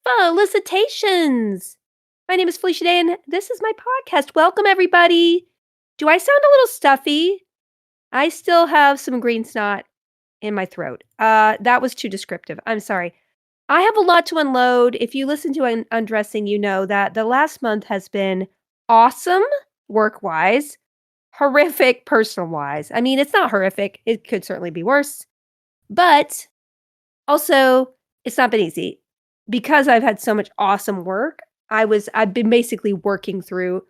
Felicitations! My name is Felicia Day, and this is my podcast. Welcome, everybody. Do I sound a little stuffy? I still have some green snot in my throat. That was too descriptive. I'm sorry. I have a lot to unload. If you listen to Undressing, you know that the last month has been awesome work-wise, horrific personal-wise. I mean, it's not horrific. It could certainly be worse, but also, it's not been easy. Because I've had so much awesome work, I've been basically working through,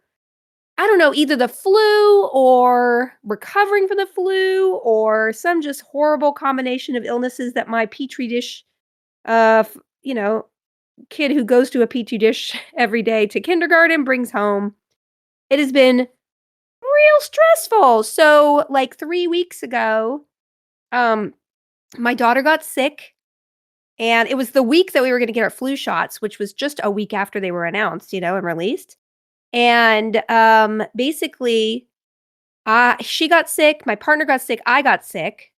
I don't know, either the flu or recovering from the flu or some just horrible combination of illnesses that my petri dish, f you know, kid who goes to a petri dish every day to kindergarten brings home. It has been real stressful. So, like, 3 weeks ago, um, my daughter got sick. And it was the week that we were gonna get our flu shots, which was just a week after they were announced, and released. And, basically, she got sick, my partner got sick, I got sick.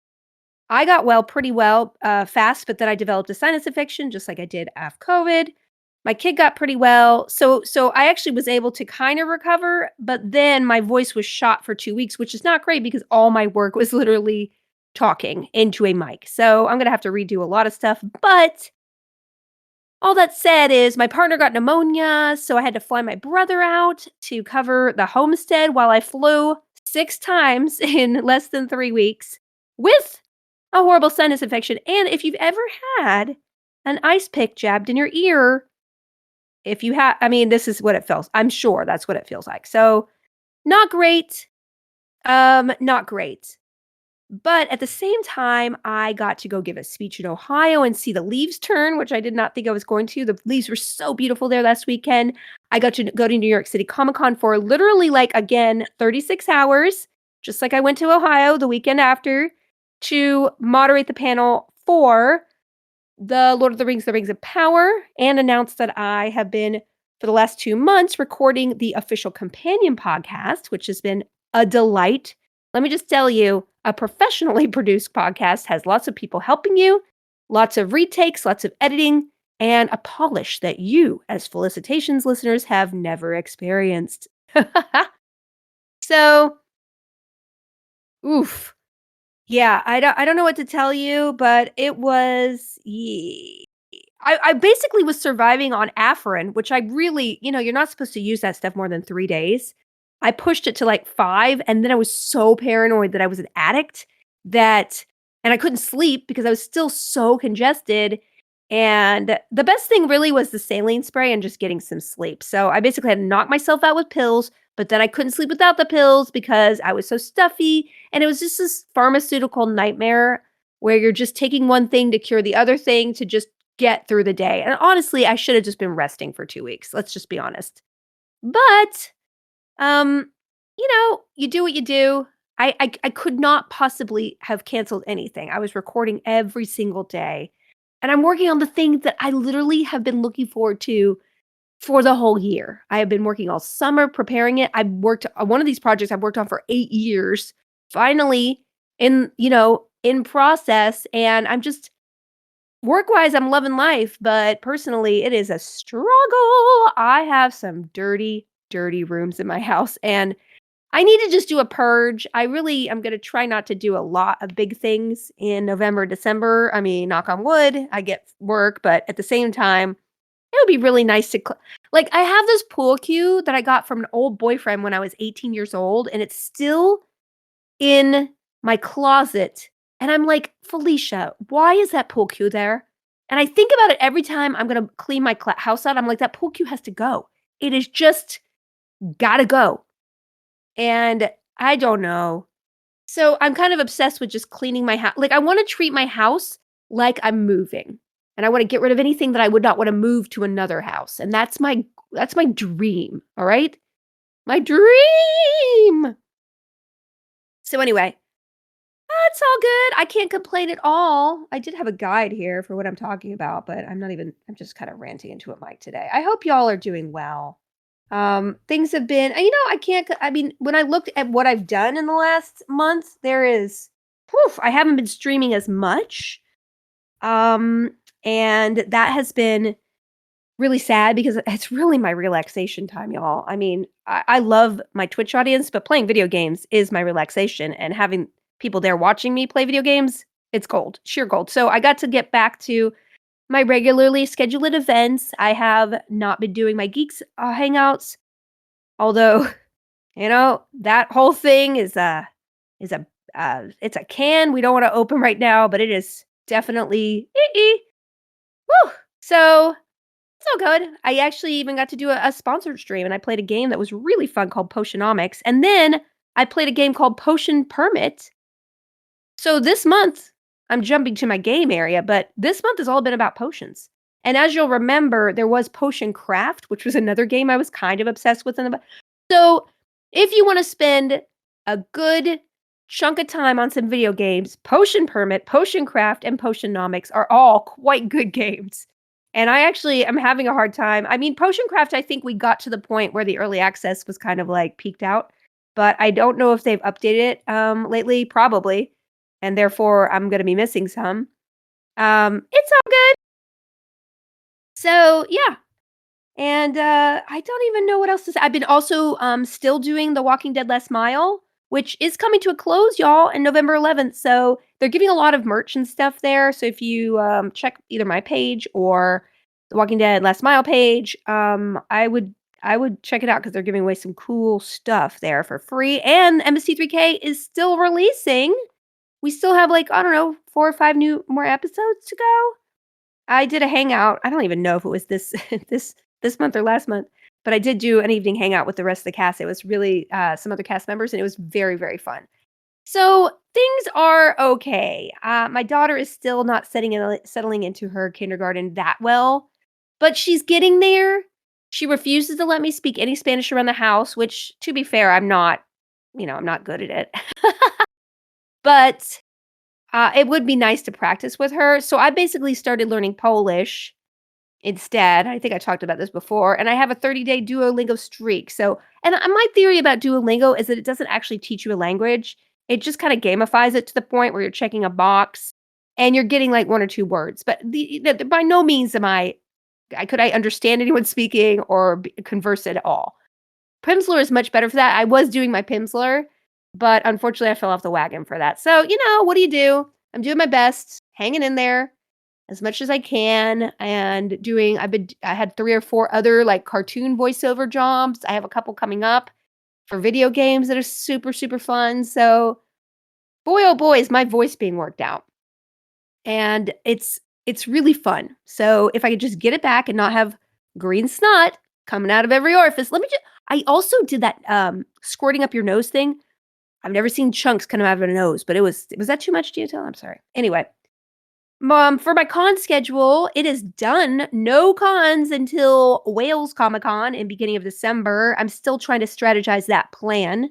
I got well pretty well, fast, but then I developed a sinus infection just like I did after COVID. My kid got pretty well. So I actually was able to kinda recover, but then my voice was shot for 2 weeks, which is not great because all my work was literally talking into a mic. So I'm gonna have to redo a lot of stuff, but all that said is my partner got pneumonia, so I had to fly my brother out to cover the homestead while I flew 6 times in less than 3 weeks with a horrible sinus infection. And if you've ever had an ice pick jabbed in your ear, if you have, I mean, this is what it feels. I'm sure that's what it feels like. So, not great. Not great. But at the same time, I got to go give a speech in Ohio and see the leaves turn, which I did not think I was going to. The leaves were so beautiful there last weekend. I got to go to New York City Comic Con for literally, like, again, 36 hours, just like I went to Ohio the weekend after to moderate the panel for the Lord of the Rings of Power, and announce that I have been, for the last 2 months, recording the official companion podcast, which has been a delight. Let me just tell you, a professionally produced podcast has lots of people helping you, lots of retakes, lots of editing, and a polish that you, as Felicitations listeners, have never experienced. So, oof. Yeah, I don't know what to tell you, but it was I basically was surviving on Afrin, which I really, you're not supposed to use that stuff more than 3 days. I pushed it to, like, 5, and then I was so paranoid that I was an addict that and I couldn't sleep because I was still so congested, and the best thing really was the saline spray and just getting some sleep. So, I basically had to knock myself out with pills, but then I couldn't sleep without the pills because I was so stuffy, and it was just this pharmaceutical nightmare where you're just taking one thing to cure the other thing to just get through the day. And honestly, I should have just been resting for 2 weeks. Let's just be honest. But, um, you do what you do. I could not possibly have canceled anything. I was recording every single day, and I'm working on the things that I literally have been looking forward to for the whole year. I have been working all summer preparing it. I've worked on one of these projects I've worked on for 8 years, finally in process, and I'm just work-wise, I'm loving life, but personally, it is a struggle. I have some dirty, dirty rooms in my house, and I need to just do a purge. I really am gonna try not to do a lot of big things in November, December. I mean, knock on wood, I get work, but at the same time, it would be really nice to like, I have this pool cue that I got from an old boyfriend when I was 18 years old, and it's still in my closet, and I'm like, "Felicia, why is that pool cue there?" And I think about it every time I'm gonna clean my house out. I'm like, "That pool cue has to go. It is just gotta go." And I don't know. So I'm kind of obsessed with just cleaning my house. Like, I wanna treat my house like I'm moving, and I wanna get rid of anything that I would not wanna move to another house, and that's my dream, all right? My dream! So anyway, that's all good. I can't complain at all. I did have a guide here for what I'm talking about, but I'm just kind of ranting into a mic today. I hope y'all are doing well. Things have been, I can't, I mean, when I looked at what I've done in the last month, I haven't been streaming as much. Um, and that has been really sad because it's really my relaxation time, y'all. I mean, I love my Twitch audience, but playing video games is my relaxation, and having people there watching me play video games, it's gold, sheer gold. So I got to get back to my regularly scheduled events. I have not been doing my Geeks hangouts, although that whole thing is a it's a can we don't want to open right now, but it is definitely woo. So it's all good. I actually even got to do a sponsored stream, and I played a game that was really fun called Potionomics, and then I played a game called Potion Permit. So this month, I'm jumping to my game area, but this month has all been about potions. And as you'll remember, there was Potion Craft, which was another game I was kind of obsessed with. So if you want to spend a good chunk of time on some video games, Potion Permit, Potion Craft, and Potionomics are all quite good games. And I actually am having a hard time. I mean, Potion Craft, I think we got to the point where the early access was kind of like peaked out, but I don't know if they've updated it lately, probably, and therefore I'm going to be missing some. It's all good. So yeah, and I don't even know what else to say. I've been also still doing The Walking Dead Last Mile, which is coming to a close, y'all, in November 11th. So they're giving a lot of merch and stuff there. So if you check either my page or The Walking Dead Last Mile page, I would check it out because they're giving away some cool stuff there for free. And MST3K is still releasing. We still have, like, I don't know, 4 or 5 more episodes to go. I did a hangout. I don't even know if it was this this month or last month, but I did do an evening hangout with the rest of the cast. It was really some other cast members, and it was very, very fun. So things are okay. My daughter is still not settling into her kindergarten that well, but she's getting there. She refuses to let me speak any Spanish around the house, which, to be fair, I'm not good at it. But it would be nice to practice with her. So I basically started learning Polish instead. I think I talked about this before, and I have a 30-day Duolingo streak. So, and my theory about Duolingo is that it doesn't actually teach you a language. It just kind of gamifies it to the point where you're checking a box and you're getting like 1 or 2 words. But by no means could I understand anyone speaking or converse at all. Pimsleur is much better for that. I was doing my Pimsleur, but unfortunately I fell off the wagon for that. So, what do you do? I'm doing my best, hanging in there as much as I can, and I had 3 or 4 other like cartoon voiceover jobs. I have a couple coming up for video games that are super, super fun. So boy, oh boy, is my voice being worked out. And it's really fun. So if I could just get it back and not have green snot coming out of every orifice. I also did that squirting up your nose thing. I've never seen chunks coming out of a nose, but was that too much, do you tell? I'm sorry. Anyway, for my con schedule, it is done. No cons until Wales Comic Con in beginning of December. I'm still trying to strategize that plan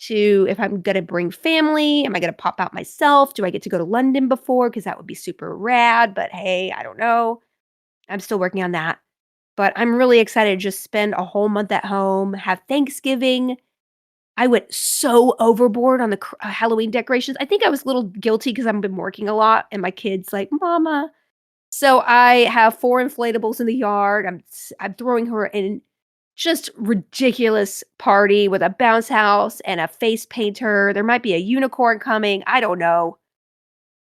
to if I'm gonna bring family. Am I gonna pop out myself? Do I get to go to London before? Because that would be super rad. But hey, I don't know. I'm still working on that. But I'm really excited to just spend a whole month at home, have Thanksgiving. I went so overboard on the Halloween decorations. I think I was a little guilty because I've been working a lot, and my kid's like, "Mama." So I have 4 inflatables in the yard. I'm throwing her in just ridiculous party with a bounce house and a face painter. There might be a unicorn coming. I don't know.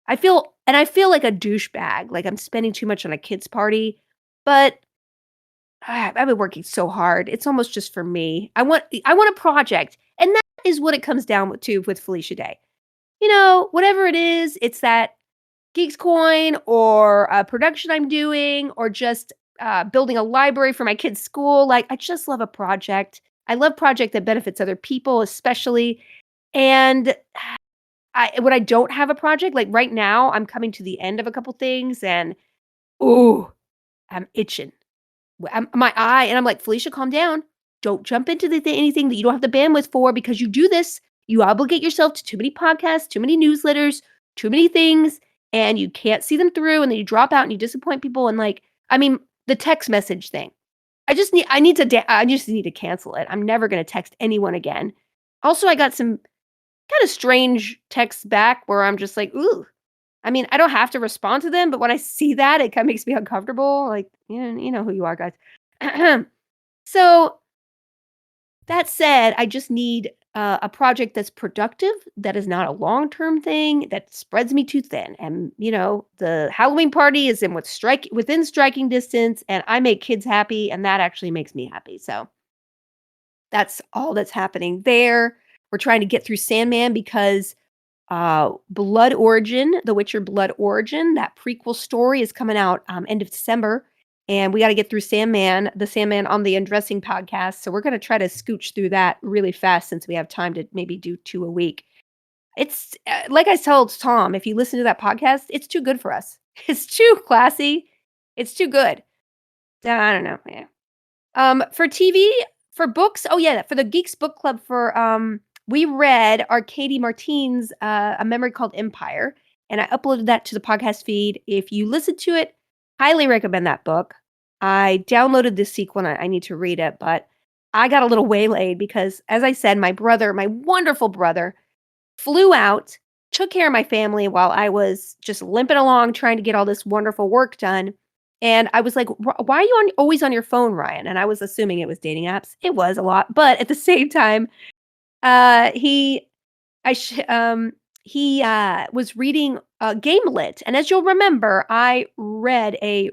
I feel like a douchebag, like I'm spending too much on a kid's party, but I've been working so hard. It's almost just for me. I want a project, and that is what it comes down to with Felicia Day. Whatever it is, it's that Geeks coin or a production I'm doing or just building a library for my kids' school. Like, I just love a project. I love project that benefits other people, especially. And when I don't have a project, like right now, I'm coming to the end of a couple things, and ooh, I'm itching. My eye, and I'm like, "Felicia, calm down. Don't jump into anything that you don't have the bandwidth for, because you do this, you obligate yourself to too many podcasts, too many newsletters, too many things, and you can't see them through, and then you drop out and you disappoint people." And like, I mean, the text message thing. I just need to cancel it. I'm never gonna text anyone again. Also, I got some kinda strange texts back where I'm just like, "Ooh." I mean, I don't have to respond to them, but when I see that, it kinda makes me uncomfortable, like, you know who you are, guys. So, that said, I just need, a project that's productive, that is not a long-term thing, that spreads me too thin, and, the Halloween party is within striking distance, and I make kids happy, and that actually makes me happy, so that's all that's happening there. We're trying to get through Sandman because Blood Origin, The Witcher Blood Origin, that prequel story is coming out end of December. And we got to get through the Sandman on the Undressing podcast. So we're going to try to scooch through that really fast since we have time to maybe do two a week. It's like I told Tom, if you listen to that podcast, it's too good for us. It's too classy. It's too good. I don't know. Yeah. For TV, for books, oh yeah, for the Geeks Book Club we read Arcady Martine's A Memory Called Empire, and I uploaded that to the podcast feed. If you listen to it, highly recommend that book. I downloaded the sequel and I need to read it, but I got a little waylaid because, as I said, my brother, my wonderful brother, flew out, took care of my family while I was just limping along trying to get all this wonderful work done. And I was like, Why are you always on your phone, Ryan?" And I was assuming it was dating apps. It was a lot, but at the same time, he, I, sh- he was reading Gamelit, and as you'll remember, I read a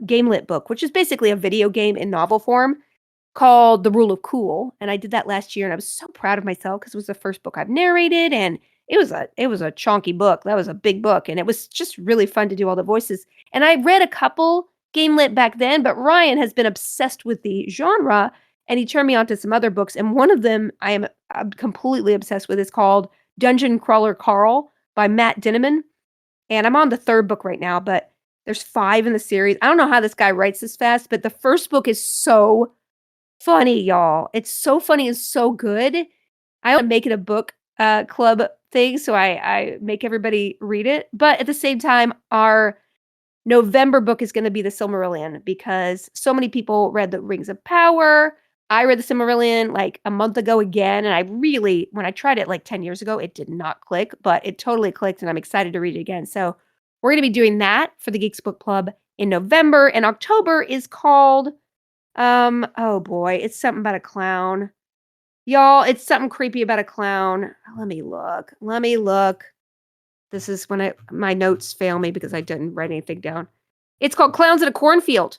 Gamelit book, which is basically a video game in novel form called The Rule of Cool, and I did that last year, and I was so proud of myself because it was the first book I've narrated, and it was a chonky book. That was a big book, and it was just really fun to do all the voices. And I read a couple Gamelit back then, but Ryan has been obsessed with the genre, and he turned me on to some other books, and one of them I'm completely obsessed with is called Dungeon Crawler Carl by Matt Dinniman, and I'm on the 3rd book right now, but there's 5 in the series. I don't know how this guy writes this fast, but the first book is so funny, y'all. It's so funny and so good. I wanna make it a book, club thing, so I make everybody read it, but at the same time, our November book is gonna be The Silmarillion because so many people read The Rings of Power. I read The Silmarillion, like, a month ago again, and when I tried it, like, 10 years ago, it did not click, but it totally clicked, and I'm excited to read it again, so we're gonna be doing that for the Geeks Book Club in November, and October is called oh boy, it's something about a clown. Y'all, it's something creepy about a clown. Let me look. Let me look. This is when my notes fail me because I didn't write anything down. It's called Clowns in a Cornfield.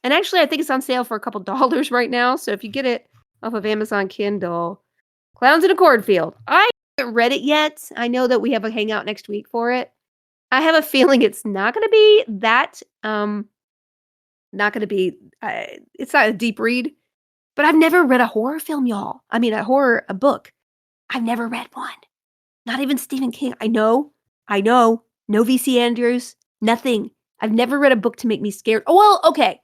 And actually, I think it's on sale for a couple dollars right now. So if you get it off of Amazon Kindle, Clowns in a Cornfield. I haven't read it yet. I know that we have a hangout next week for it. I have a feeling it's not going to be that not going to be it's not a deep read. But I've never read a horror film, y'all. I mean, a book. I've never read one. Not even Stephen King. I know. No VC Andrews. Nothing. I've never read a book to make me scared. Oh, well, okay.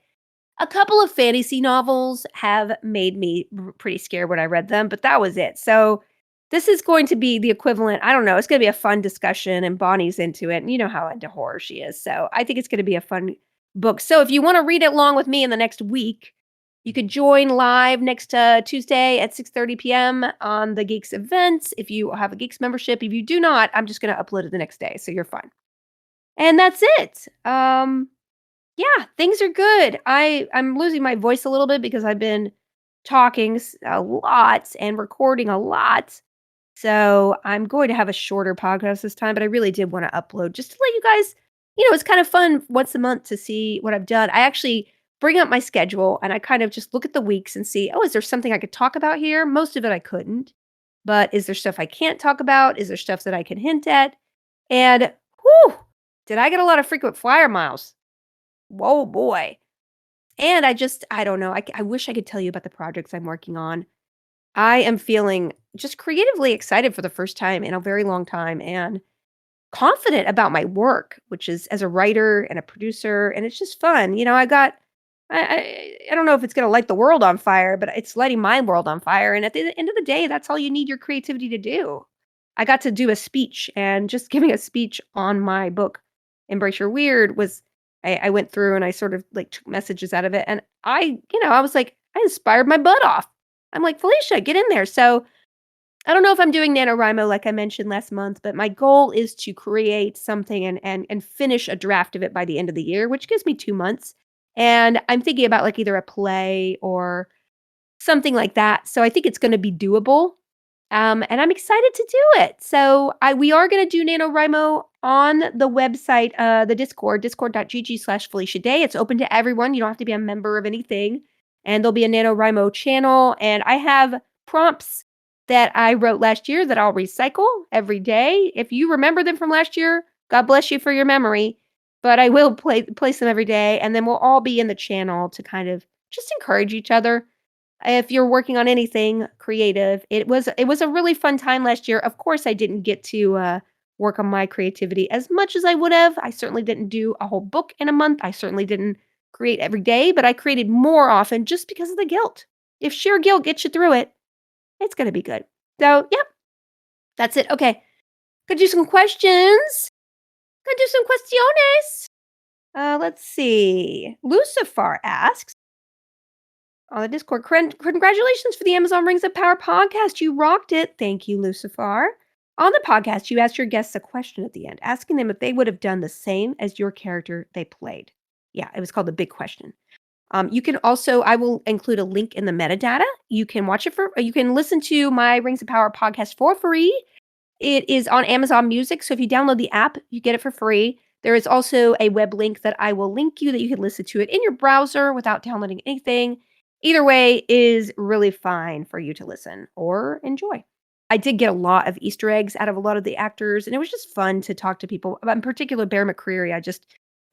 A couple of fantasy novels have made me pretty scared when I read them, but that was it. So this is going to be the equivalent. I don't know. It's going to be a fun discussion, and Bonnie's into it, and you know how into horror she is. So I think it's going to be a fun book. So if you want to read it along with me in the next week, you could join live next Tuesday at 6:30 p.m. on the Geeks events. If you have a Geeks membership, if you do not, I'm just going to upload it the next day, so you're fine. And that's it. Yeah, things are good. I'm losing my voice a little bit because I've been talking a lot and recording a lot. So I'm going to have a shorter podcast this time, but I really did want to upload just to let you guys, it's kind of fun once a month to see what I've done. I actually bring up my schedule and I kind of just look at the weeks and see, oh, is there something I could talk about here? Most of it I couldn't. But is there stuff I can't talk about? Is there stuff that I can hint at? And whew, did I get a lot of frequent flyer miles? Whoa, boy. And I don't know. I wish I could tell you about the projects I'm working on. I am feeling just creatively excited for the first time in a very long time and confident about my work, which is as a writer and a producer. And it's just fun. I don't know if it's going to light the world on fire, but it's lighting my world on fire. And at the end of the day, that's all you need your creativity to do. I got to do a speech, and just giving a speech on my book, Embrace Your Weird, I went through and I sort of like took messages out of it. And I was like, I inspired my butt off. I'm like, Felicia, get in there. So I don't know if I'm doing NaNoWriMo like I mentioned last month, but my goal is to create something and finish a draft of it by the end of the year, which gives me 2 months. And I'm thinking about, like, either a play or something like that, so I think it's gonna be doable, and I'm excited to do it. So, we are gonna do NaNoWriMo on the website, the Discord, discord.gg/Felicia Day. It's open to everyone, you don't have to be a member of anything, and there'll be a NaNoWriMo channel, and I have prompts that I wrote last year that I'll recycle every day. If you remember them from last year, God bless you for your memory, but I will place them every day, and then we'll all be in the channel to kind of just encourage each other if you're working on anything creative. It was a really fun time last year. Of course, I didn't get to, work on my creativity as much as I would have. I certainly didn't do a whole book in a month. I certainly didn't create every day, but I created more often just because of the guilt. If sheer guilt gets you through it, it's gonna be good. So, yep, that's it. Okay, gonna do some questions. Gonna do some questiones. Let's see. Lucifer asks on the Discord. Congratulations for the Amazon Rings of Power podcast. You rocked it. Thank you, Lucifer. On the podcast, you asked your guests a question at the end, asking them if they would have done the same as your character they played. Yeah, it was called the big question. You can also, I will include a link in the metadata. You can watch it you can listen to my Rings of Power podcast for free. It is on Amazon Music, so if you download the app, you get it for free. There is also a web link that I will link you that you can listen to it in your browser without downloading anything. Either way is really fine for you to listen or enjoy. I did get a lot of Easter eggs out of a lot of the actors, and it was just fun to talk to people. In particular, Bear McCreary,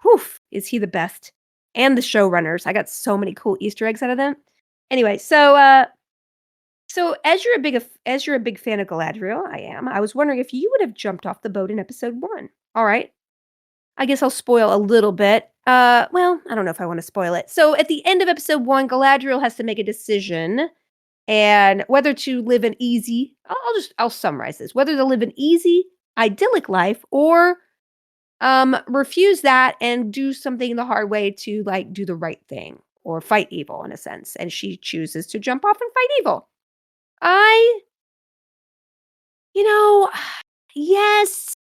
whew, is he the best? And the showrunners. I got so many cool Easter eggs out of them. Anyway, so as you're a big fan of Galadriel, I am. I was wondering if you would have jumped off the boat in episode 1. All right. I guess I'll spoil a little bit. Well, I don't know if I want to spoil it. So at the end of episode 1, Galadriel has to make a decision and whether to live an easy I'll summarize this. Whether to live an easy, idyllic life or refuse that and do something the hard way to like do the right thing or fight evil in a sense. And she chooses to jump off and fight evil. I You know, yes,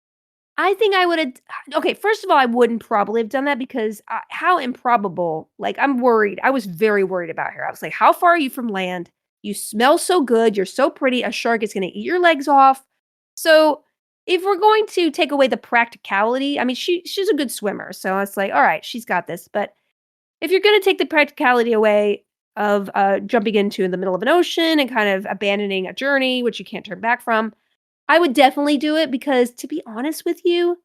I think I would've okay, first of all, I wouldn't probably have done that because, how improbable, like, I'm worried. I was very worried about her. I was like, "How far are you from land? You smell so good, you're so pretty, a shark is gonna eat your legs off." So, if we're going to take away the practicality, I mean, she's a good swimmer, so it's like, "Alright, she's got this," but if you're gonna take the practicality away of, jumping into in the middle of an ocean and kind of abandoning a journey, which you can't turn back from, I would definitely do it because to be honest with you,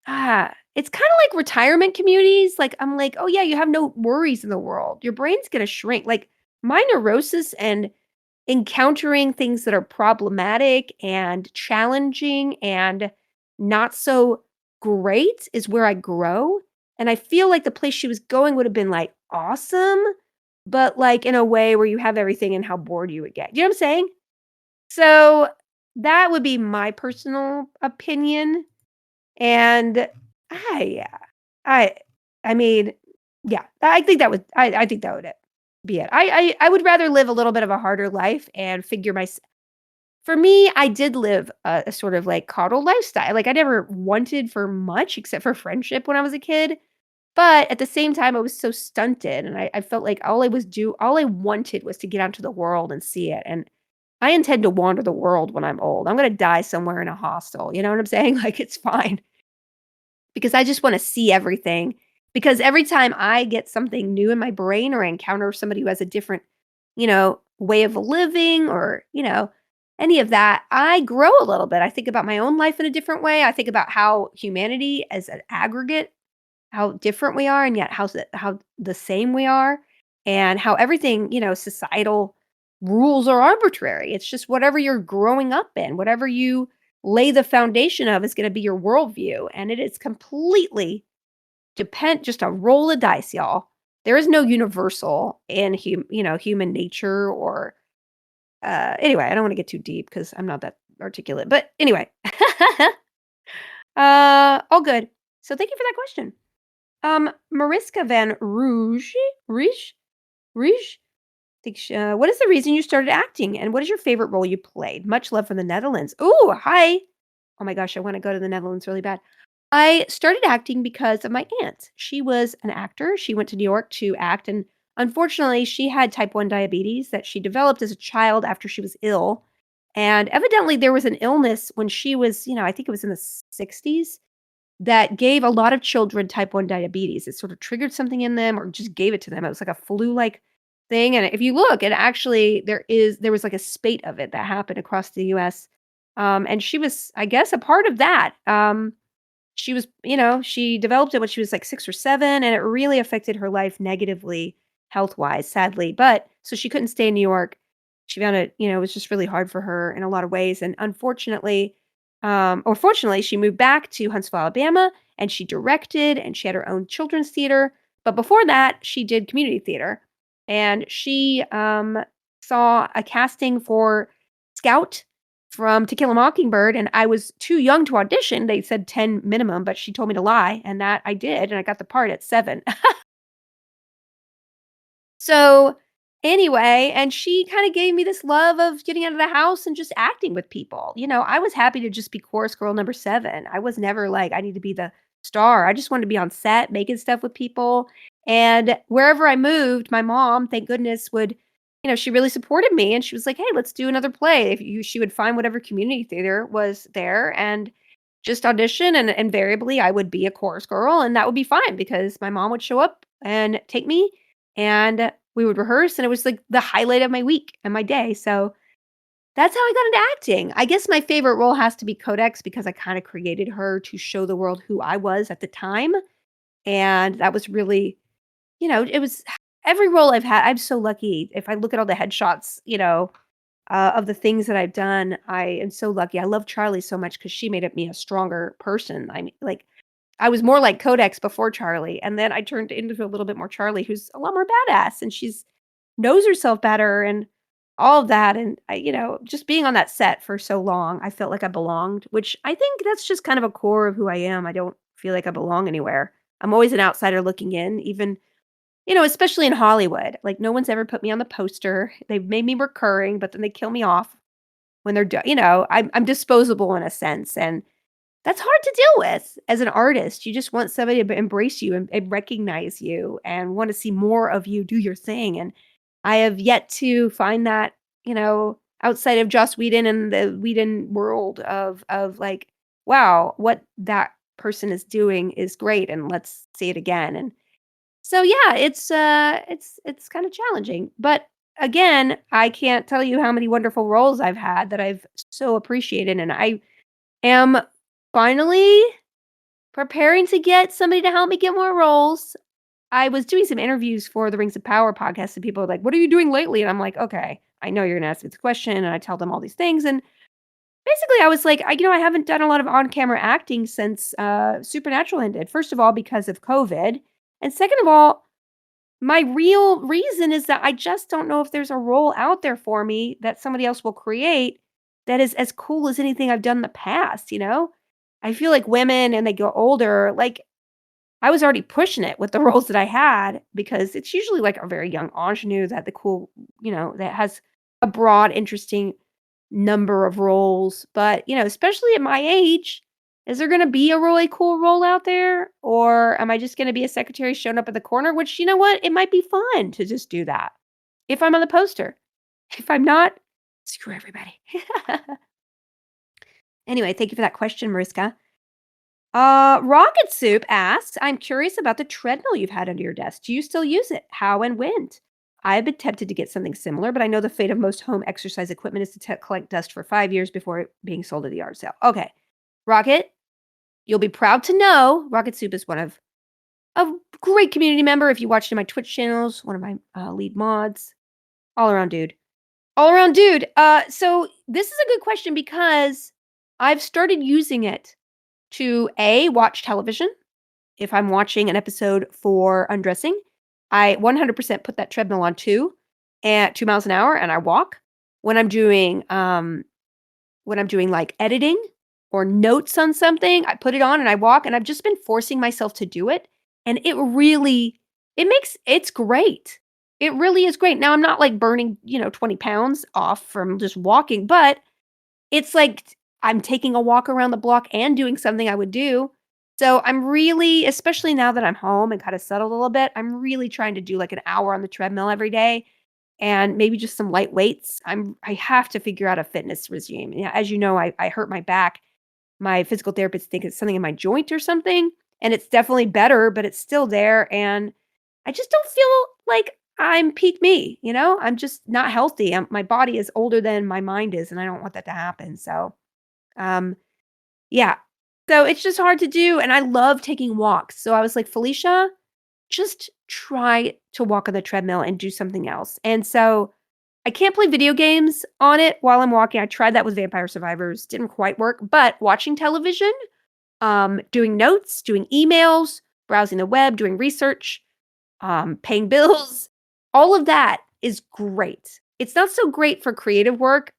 it's kinda like retirement communities. Like, I'm like, "Oh, yeah, you have no worries in the world. Your brain's gonna shrink." Like, my neurosis and encountering things that are problematic and challenging and not so great is where I grow, and I feel like the place she was going would have been, like, awesome, but, like, in a way where you have everything and how bored you would get. You know what I'm saying? So, that would be my personal opinion, and I I I mean, yeah, I think that would be it. I would rather live a little bit of a harder life and figure my for me, I did live a sort of, like, coddle lifestyle. Like, I never wanted for much except for friendship when I was a kid, but at the same time, I was so stunted, and I felt like all I wanted was to get out into the world and see it, and I intend to wander the world when I'm old. I'm gonna die somewhere in a hostel, you know what I'm saying? Like, it's fine because I just wanna see everything, because every time I get something new in my brain or I encounter somebody who has a different, way of living or, any of that, I grow a little bit. I think about my own life in a different way. I think about how humanity as an aggregate, how different we are and yet how the same we are, and how everything, societal rules are arbitrary. It's just whatever you're growing up in, whatever you lay the foundation of is going to be your worldview, and it is completely just a roll of dice, y'all. There is no universal in human nature or anyway, I don't want to get too deep because I'm not that articulate, but anyway. All good. So thank you for that question. Mariska Van Rouge, Rouge, Rouge. think what is the reason you started acting, and what is your favorite role you played? Much love from the Netherlands. Ooh, hi. Oh my gosh, I wanna go to the Netherlands really bad. I started acting because of my aunt. She was an actor. She went to New York to act, and unfortunately, she had type 1 diabetes that she developed as a child after she was ill. And evidently, there was an illness when she was, I think it was in the 60s that gave a lot of children type 1 diabetes. It sort of triggered something in them or just gave it to them. It was like a flu-like thing, and if you look, it actually there was like a spate of it that happened across the US, and she was, I guess, a part of that. She was she developed it when she was, like, 6 or 7, and it really affected her life negatively health-wise, sadly, but so she couldn't stay in New York. She found it, it was just really hard for her in a lot of ways, and unfortunately, or fortunately, she moved back to Huntsville, Alabama, and she directed, and she had her own children's theater, but before that, she did community theater, and she, saw a casting for Scout from To Kill a Mockingbird, and I was too young to audition. They said 10 minimum, but she told me to lie, and that I did, and I got the part at 7. So, anyway, and she kinda gave me this love of getting out of the house and just acting with people. I was happy to just be chorus girl number 7. I was never like, "I need to be the star." I just wanted to be on set, making stuff with people, and wherever I moved, my mom, thank goodness, would she really supported me, and she was like, "Hey, let's do another play." If you She would find whatever community theater was there and just audition, and invariably, I would be a chorus girl, and that would be fine because my mom would show up and take me, and we would rehearse, and it was, like, the highlight of my week and my day, so that's how I got into acting. I guess my favorite role has to be Codex because I kinda created her to show the world who I was at the time, and that was really it was every role I've had. I'm so lucky. If I look at all the headshots, of the things that I've done, I am so lucky. I love Charlie so much because she made me a stronger person. I mean, like, I was more like Codex before Charlie, and then I turned into a little bit more Charlie, who's a lot more badass, and she's knows herself better and all of that. And just being on that set for so long, I felt like I belonged, which I think that's just kind of a core of who I am. I don't feel like I belong anywhere. I'm always an outsider looking in, even especially in Hollywood. Like, no one's ever put me on the poster. They've made me recurring, but then they kill me off when they're done. I'm disposable in a sense, and that's hard to deal with as an artist. You just want somebody to embrace you and recognize you and want to see more of you do your thing. And I have yet to find that, outside of Joss Whedon and the Whedon world of like, wow, what that person is doing is great, and let's see it again. And so yeah, it's kind of challenging. But again, I can't tell you how many wonderful roles I've had that I've so appreciated, and I am finally preparing to get somebody to help me get more roles. I was doing some interviews for the Rings of Power podcast, and people are like, "What are you doing lately?" And I'm like, "Okay, I know you're gonna ask me this question," and I tell them all these things, and basically, I was like, I haven't done a lot of on-camera acting since Supernatural ended. First of all, because of COVID, and second of all, my real reason is that I just don't know if there's a role out there for me that somebody else will create that is as cool as anything I've done in the past. I feel like women and they go older, like, I was already pushing it with the roles that I had because it's usually like a very young ingenue that the cool, that has a broad, interesting number of roles. But, especially at my age, is there gonna be a really cool role out there? Or am I just gonna be a secretary showing up at the corner? Which, you know what? It might be fun to just do that if I'm on the poster. If I'm not, screw everybody. Anyway, thank you for that question, Mariska. Rocket Soup asks, I'm curious about the treadmill you've had under your desk. Do you still use it? How and when? I've been tempted to get something similar, but I know the fate of most home exercise equipment is to collect dust for 5 years before it being sold at the yard sale. Okay. Rocket, you'll be proud to know Rocket Soup is one of a great community member. If you watched in my Twitch channels, one of my lead mods, all around dude. All around dude. So this is a good question because I've started using it to watch television. If I'm watching an episode for Undressing, I 100% put that treadmill on 2 at 2 miles an hour, and I walk. When I'm doing, like, editing or notes on something, I put it on and I walk, and I've just been forcing myself to do it, and it's great. It really is great. Now I'm not, like, burning, 20 pounds off from just walking, but it's like I'm taking a walk around the block and doing something I would do. So I'm really, especially now that I'm home and kinda settled a little bit, I'm really trying to do, like, an hour on the treadmill every day and maybe just some light weights. I have to figure out a fitness regime. Yeah, as you know, I hurt my back. My physical therapist think it's something in my joint or something, and it's definitely better, but it's still there, and I just don't feel like I'm peak me, you know? I'm just not healthy. My body is older than my mind is, and I don't want that to happen. So, um, yeah. So it's just hard to do, and I love taking walks. So I was like, Felicia, just try to walk on the treadmill and do something else. And so I can't play video games on it while I'm walking. I tried that with Vampire Survivors, didn't quite work, but watching television, doing notes, doing emails, browsing the web, doing research, paying bills, all of that is great. It's not so great for creative work.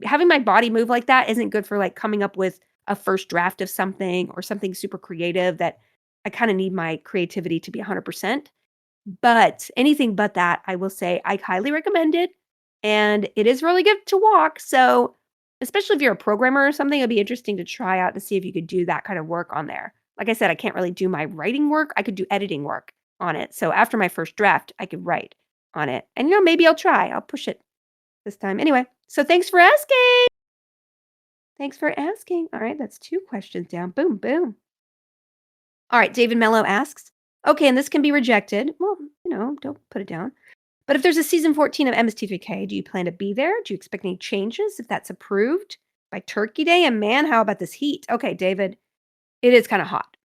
Having my body move like that isn't good for like coming up with a first draft of something or something super creative that I kind of need my creativity to be 100%. But anything but that, I will say I highly recommend it. And it is really good to walk. So, especially if you're a programmer or something, it'd be interesting to try out to see if you could do that kind of work on there. Like I said, I can't really do my writing work. I could do editing work on it. So, after my first draft, I could write on it. And, maybe I'll try. I'll push it this time. Anyway, so thanks for asking. Thanks for asking. All right, that's 2 questions down. Boom, boom. All right, David Mello asks, okay, and this can be rejected. Well, don't put it down. But if there's a season 14 of MST3K, do you plan to be there? Do you expect any changes if that's approved by Turkey Day? And man, how about this heat? Okay, David, it is kind of hot.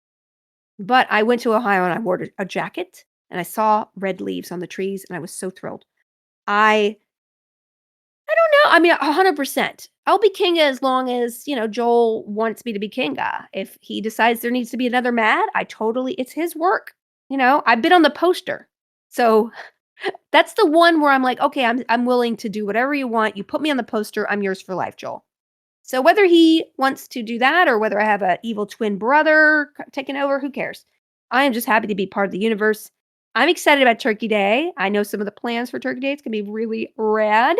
But I went to Ohio and I wore a jacket and I saw red leaves on the trees and I was so thrilled. I I don't know. I mean, 100%. I'll be Kinga as long as, Joel wants me to be Kinga. If he decides there needs to be another Mad, it's his work. I've been on the poster. So that's the one where I'm like, "Okay, I'm willing to do whatever you want. You put me on the poster, I'm yours for life, Joel." So whether he wants to do that or whether I have a evil twin brother taking over, who cares? I am just happy to be part of the universe. I'm excited about Turkey Day. I know some of the plans for Turkey Day. It's gonna be really rad,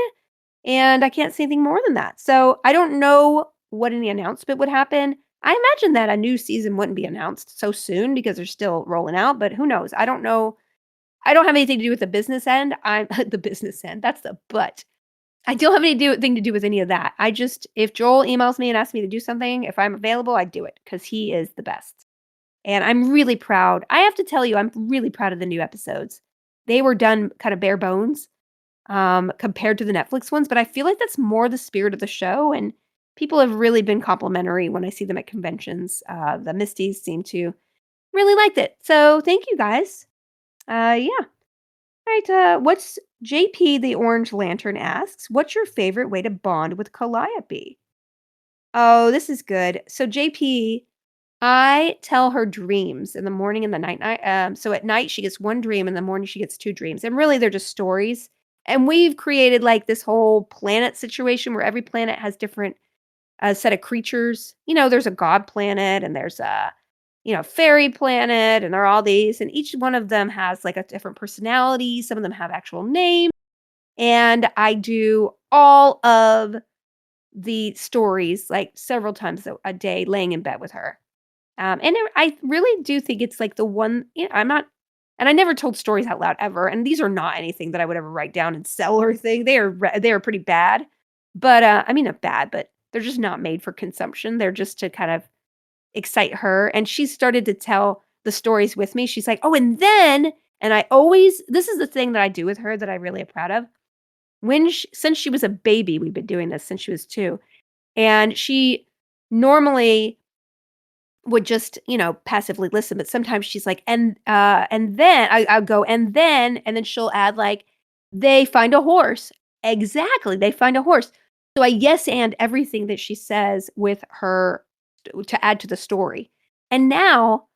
and I can't say anything more than that. So I don't know what any announcement would happen. I imagine that a new season wouldn't be announced so soon because they're still rolling out, but who knows? I don't know. I don't have anything to do with the business end. I'm the business end. That's the but. I don't have thing to do with any of that. I just if Joel emails me and asks me to do something, if I'm available, I do it because he is the best. And I'm really proud. I have to tell you, I'm really proud of the new episodes. They were done kind of bare bones compared to the Netflix ones, but I feel like that's more the spirit of the show. And people have really been complimentary when I see them at conventions. The Misties seem to really liked it. So thank you guys. Yeah. Right, what's JP the Orange Lantern asks, "What's your favorite way to bond with Calliope?" Oh, this is good. So JP, I tell her dreams in the morning and the night. So at night she gets 1 dream, in the morning she gets 2 dreams, and really they're just stories. And we've created like this whole planet situation where every planet has different set of creatures. There's a god planet and there's a fairy planet, and there are all these, and each one of them has like a different personality. Some of them have actual names, and I do all of the stories like several times a day, laying in bed with her. I really do think it's like the one. I'm not, and I never told stories out loud ever. And these are not anything that I would ever write down and sell or thing. They are pretty bad, but I mean not bad, but they're just not made for consumption. They're just to kind of excite her, and she started to tell the stories with me. She's like, "Oh, and then," and I always this is the thing that I do with her that I really am proud of. Since she was a baby, we've been doing this since she was 2, and she normally would just, passively listen, but sometimes she's like, and then I'll go, and then she'll add like, "They find a horse." Exactly, they find a horse. So I yes and everything that she says with her to add to the story. And now,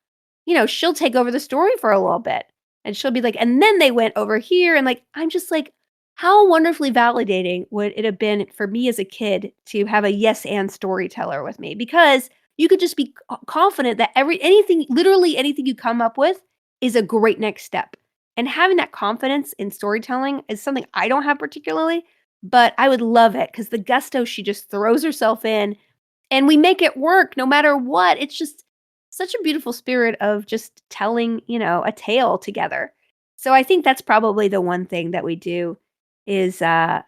she'll take over the story for a little bit. And she'll be like, "And then they went over here." And like, I'm just like, how wonderfully validating would it have been for me as a kid to have a yes and storyteller with me? Because you could just be confident that literally anything you come up with is a great next step. And having that confidence in storytelling is something I don't have particularly, but I would love it because the gusto she just throws herself in and we make it work no matter what. It's just such a beautiful spirit of just telling, a tale together. So I think that's probably the one thing that we do is to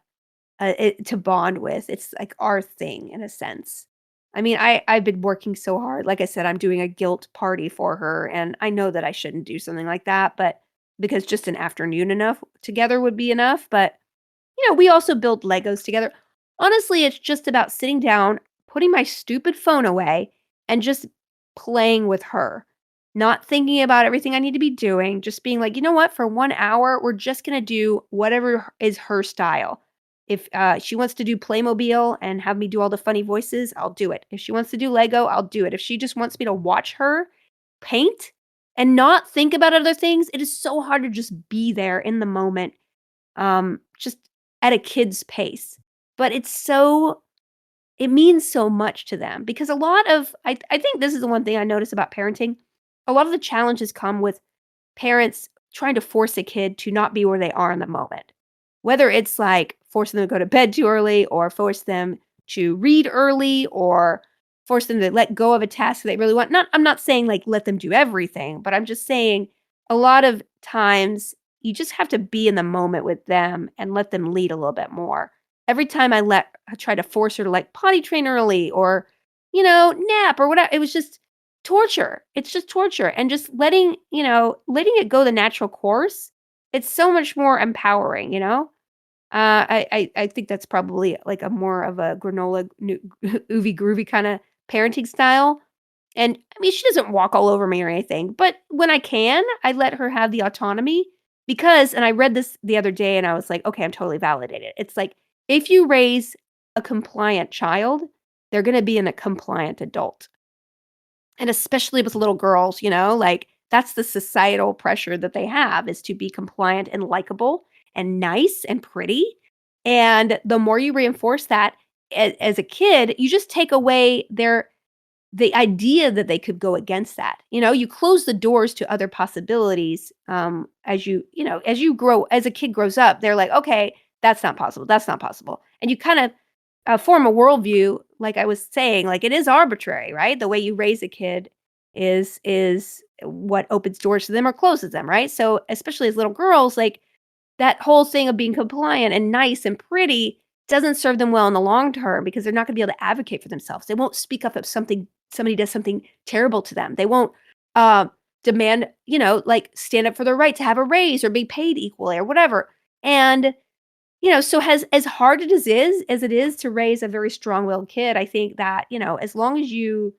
bond with. It's like our thing in a sense. I mean, I've been working so hard. Like I said, I'm doing a guilt party for her, and I know that I shouldn't do something like that, but because just an afternoon enough together would be enough. But we also build Legos together. Honestly, it's just about sitting down, putting my stupid phone away, and just playing with her. Not thinking about everything I need to be doing, just being like, you know what, for 1 hour, we're just going to do whatever is her style. If she wants to do Playmobil and have me do all the funny voices, I'll do it. If she wants to do Lego, I'll do it. If she just wants me to watch her paint and not think about other things, it is so hard to just be there in the moment, just at a kid's pace. But it means so much to them because a lot of I think this is the one thing I notice about parenting. A lot of the challenges come with parents trying to force a kid to not be where they are in the moment. Whether it's like forcing them to go to bed too early or force them to read early or force them to let go of a task they really want. I'm not saying like let them do everything, but I'm just saying a lot of times you just have to be in the moment with them and let them lead a little bit more. Every time I try to force her to like potty train early or nap or whatever, it was just torture. It's just torture and just letting it go the natural course. It's so much more empowering. I think that's probably like a more of a granola oovy groovy kind of parenting style. And I mean, she doesn't walk all over me or anything, but when I can, I let her have the autonomy because, and I read this the other day and I was like, okay, I'm totally validated. It's like if you raise a compliant child, they're going to be a compliant adult. And especially with little girls, like that's the societal pressure that they have is to be compliant and likable and nice and pretty. And the more you reinforce that as a kid, you just take away the idea that they could go against that. You close the doors to other possibilities as you grow, as a kid grows up, they're like, okay, that's not possible. That's not possible. And you kind of form a worldview, like I was saying, like it is arbitrary, right? The way you raise a kid is what opens doors to them or closes them, right? So especially as little girls, like that whole thing of being compliant and nice and pretty doesn't serve them well in the long term because they're not going to be able to advocate for themselves. They won't speak up if somebody does something terrible to them. They won't uh, demand, like stand up for their right to have a raise or be paid equally or whatever. And so as hard as it is to raise a very strong-willed kid, I think that, as long as you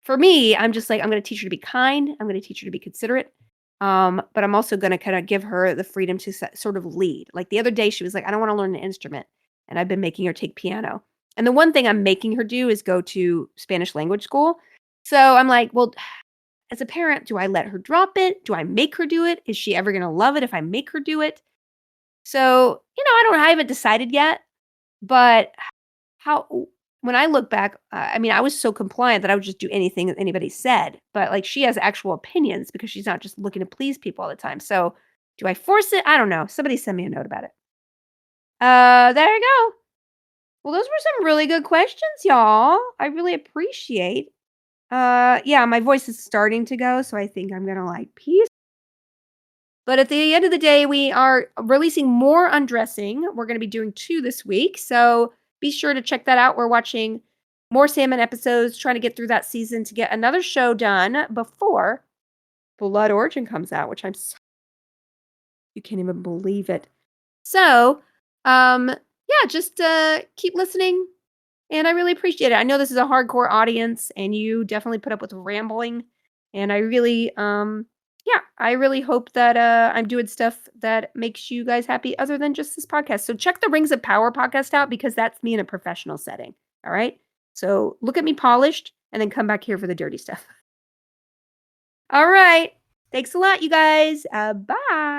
for me, I'm just like, I'm gonna teach her to be kind, I'm gonna teach her to be considerate, but I'm also gonna kinda give her the freedom to sort of lead. Like, the other day, she was like, "I don't wanna learn an instrument," and I've been making her take piano. And the one thing I'm making her do is go to Spanish language school. So, I'm like, "Well, as a parent, do I let her drop it? Do I make her do it? Is she ever gonna love it if I make her do it?" So, I haven't decided yet, but how when I look back, I mean, I was so compliant that I would just do anything that anybody said, but, like, she has actual opinions because she's not just looking to please people all the time. So, do I force it? I don't know. Somebody send me a note about it. There you go. Well, those were some really good questions, y'all. I really appreciate. Yeah, my voice is starting to go, so I think I'm gonna, like, peace. But at the end of the day, we are releasing more Undressing. We're going to be doing 2 this week, so be sure to check that out. We're watching more Sandman episodes, trying to get through that season to get another show done before Blood Origin comes out, which you can't even believe it. So, yeah, just keep listening, and I really appreciate it. I know this is a hardcore audience, and you definitely put up with rambling, and I really, yeah, I really hope that I'm doing stuff that makes you guys happy other than just this podcast. So check the Rings of Power podcast out because that's me in a professional setting. All right. So look at me polished and then come back here for the dirty stuff. All right. Thanks a lot, you guys. Bye.